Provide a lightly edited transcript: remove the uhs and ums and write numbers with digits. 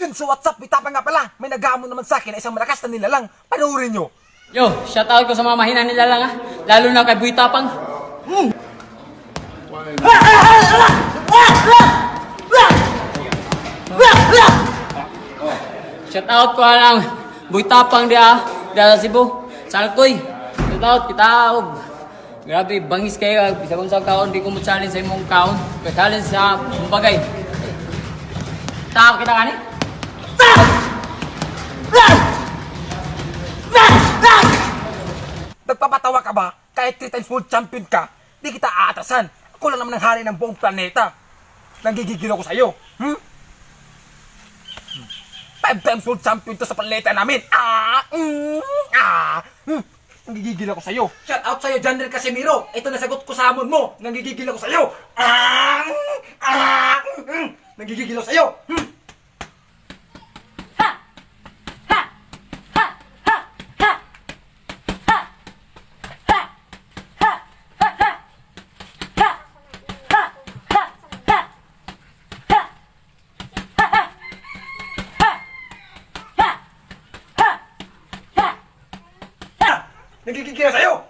Yun, so what's up? Bitapang nga pala. May nag-aamon naman sa akin na isang malakas na nilalang. Panuorin nyo. Yo, shoutout ko sa mga mahina nila lang ha. Lalo na kay Buy Tapang. Shoutout ko lang Buy Tapang dia sa Cebu. Salkoy. Shoutout kita. Grabe, bangis kayo. Bisa kong sa kaon, di ko mo challenge sa imong kaon. Kaya challenge sa bagay. Tao kita kani? Nagpapatawa ka ba? Kahit 3 times world champion ka, di kita aatasan. Ako lang naman ang hari ng buong planeta. Nanggigigil ako sa'yo. 5 times world champion to sa planeta namin. Nanggigigil ako sa'yo. Shout out sa'yo, Janel Casimiro. Ito nasagot ko sa hamon mo. Nanggigigil ako sa'yo. Nanggigigil ako sa'yo. Nagigigil na sa'yo!